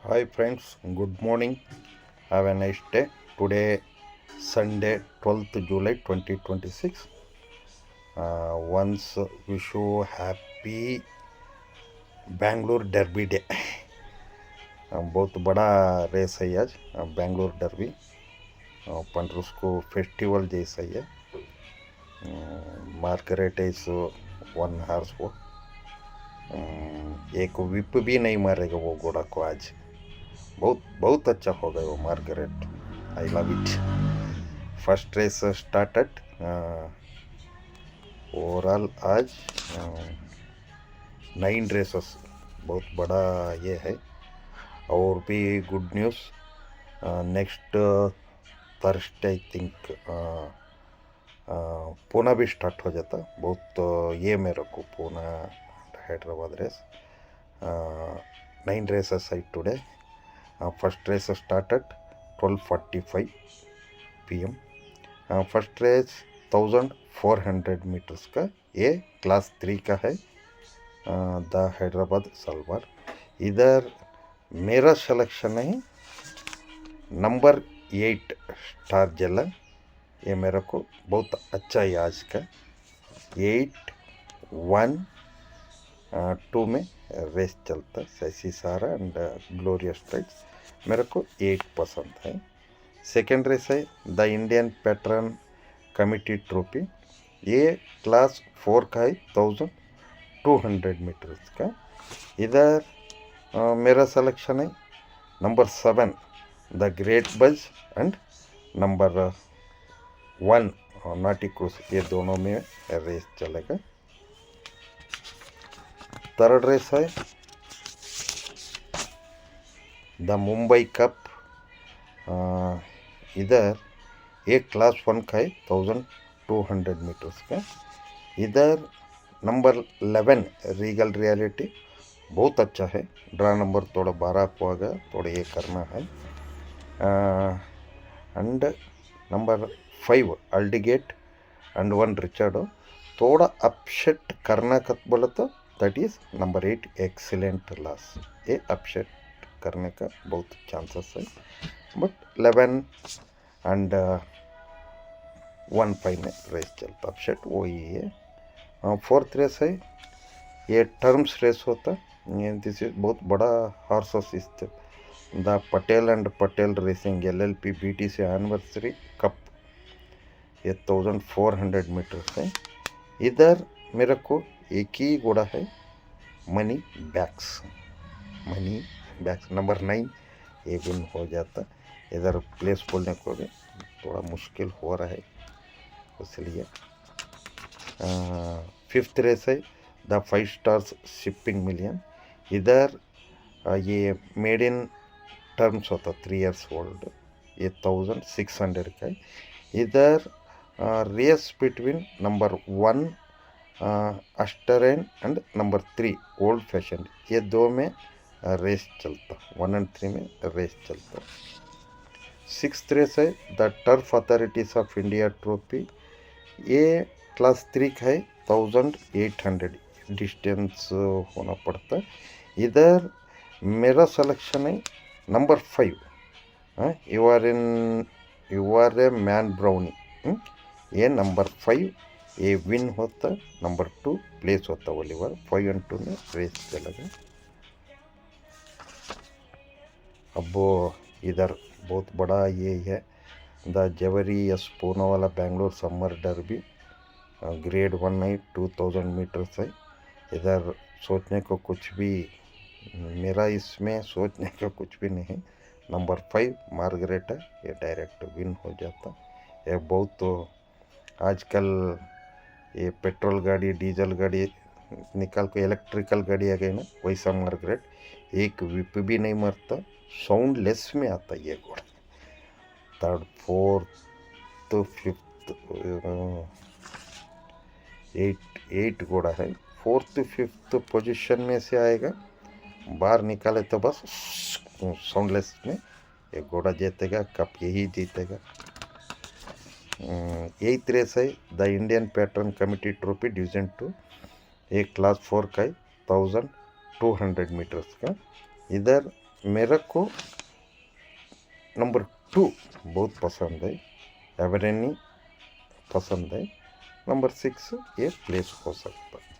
Hi friends, good morning. Have a nice day. Today, Sunday, 12th July 2026. Once wish you happy Bangalore Derby Day. बहुत बड़ा race है आज Bangalore derby. अपन उसको festival जैसा ही है। Margaret is one horse वो एक विप भी नहीं मारेगा वो घोड़ा को आज। बहुत बहुत अच्छा होगा वो Margaret. I love it. First race started. Overall आज 9 रेसेस, बहुत बड़ा ये है। और भी good news, next Thursday I think Poona भी स्टार्ट हो जाता। बहुत ये मेरे को पूना हैदराबाद रेस 9 रेसेस है today. First race started 12:45 PM। First race 1400 metres का, ये क्लास 3 का है, द हैदराबाद सलवार। इधर मेरा सिलेक्शन है नंबर 8 स्टार जला। ये मेरे को बहुत अच्छा है आज का। 8, 1, 2 में रेस चलता शशि सारा एंड ग्लोरियस ट्राइड्स। मेरे को 8 पसंद है। सेकेंड रेस है the Indian pattern committee trophy. ये क्लास 4 का है, 1200 मीटर्स का। इधर मेरा सिलेक्शन है नंबर 7 द ग्रेट बज एंड नंबर 1 नाटी क्रूज। ये दोनों में रेस चलेगा। थर्ड रेस है द मुंबई कप। इधर एक क्लास 1 का है, 1200 मीटर्स का। इधर नंबर 11 रीगल रियलिटी, बहुत अच्छा है। ड्रा नंबर थोड़ा 12 को आ गया, थोड़ा ये करना है। एंड नंबर 5 अल्डिगेट एंड 1 रिचर्डो, थोड़ा अपसेट करना का बोला तो that is number 8 excellent loss. ये अपसेट करने का बहुत चांसेस है, बट 11 एंड 1-5 में रेस चलता। अपसेट वही है। फोर्थ रेस है, ये टर्म्स रेस होता। ये दिस इज बहुत बड़ा हॉर्सेस इस the Patel and Patel racing LLP BTC anniversary cup. ये 1400 मीटर्स है। इधर मेरे को एक ही घोड़ा है, money backs. Money backs number 9 ये विन हो जाता। इधर प्लेस बोलने को भी थोड़ा मुश्किल हो रहा है, इसलिए। फिफ्थ रेस है द 5 स्टार्स शिपिंग मिलियन। इधर ये मेड इन टर्म्स होता, 3 years ओल्ड। ये 1600 का है। इधर रेस बिटवीन नंबर 1 अस्टरेन एंड नंबर 3 ओल्ड फैशन। ये दो में रेस चलता, 1 and 3 में रेस चलता। सिक्स्थ रेस है the turf authorities of India trophy. ये क्लास 3 का है, 1800 डिस्टेंस होना पड़ता। इधर मेरा सिलेक्शन है number 5 you are a man brownie. ये नंबर 5 ये विन होता, नंबर 2 प्लेस होता। ओलिवर 5 and 2 में रेस चलेगा। अब इधर बहुत बड़ा ये है द जवरी S Poonawala Bangalore summer derby. Grade 1 है, 2000 मीटर्स है। इधर सोचने को कुछ भी, मेरा इसमें सोचने का कुछ भी नहीं है। नंबर 5 मार्गरेट है, ये डायरेक्ट विन हो जाता। ये बहुत आजकल ये पेट्रोल गाड़ी डीजल गाड़ी निकाल के इलेक्ट्रिकल गाड़ी आ गई ना, वैसा मार्गरेट। एक विप भी नहीं मरता, साउंड लेस में आता ये घोड़ा। थर्ड, फोर्थ, फिफ्थ, 8 घोड़ा है। फोर्थ फिफ्थ पोजीशन में से आएगा, बाहर निकाले तो बस साउंडलेस में ये घोड़ा जीतेगा, कप यही जीतेगा। 8th रेस है the Indian pattern committee trophy division 2। एक क्लास 4 का है, 1200 मीटर्स का। इधर मेरे को नंबर 2 बहुत पसंद है, एवरेनी पसंद है, नंबर 6 ये प्लेस हो सकता है।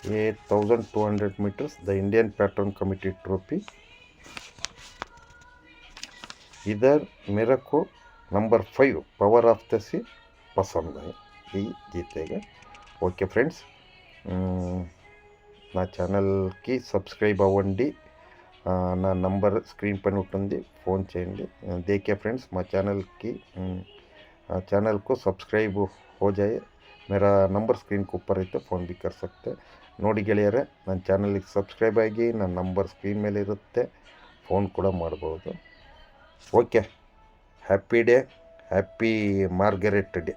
ये 1200 metres the Indian pattern committee trophy. इधर मेरे को number 5 power of the sea पसंद है, ये जीतेगा। ఓకే ఫ్రెండ్స్, నా ఛానల్కి సబ్స్క్రైబ్ అవ్వండి, నా నంబర్ స్క్రీన్ పైన ఉంటుంది, ఫోన్ చేయండి। देखिए फ्रेंड्स, మా चैनल को सब्सक्राइब हो जाए, मेरा नंबर स्क्रीन के ऊपर रहते, फ़ोन भी कर सकते। ನೋಡಿ ಗೆಳೆಯರೆ, ನನ್ನ ಚಾನಲ್ಗೆ ಸಬ್ಸ್ಕ್ರೈಬ್ ಆಗಿ, ನನ್ನ ನಂಬರ್ ಸ್ಕ್ರೀನ್ ಮೇಲೆ ಇರುತ್ತೆ, ಫೋನ್ ಕೂಡ ಮಾಡ್ಬೋದು। Okay, happy day, happy Margaret day.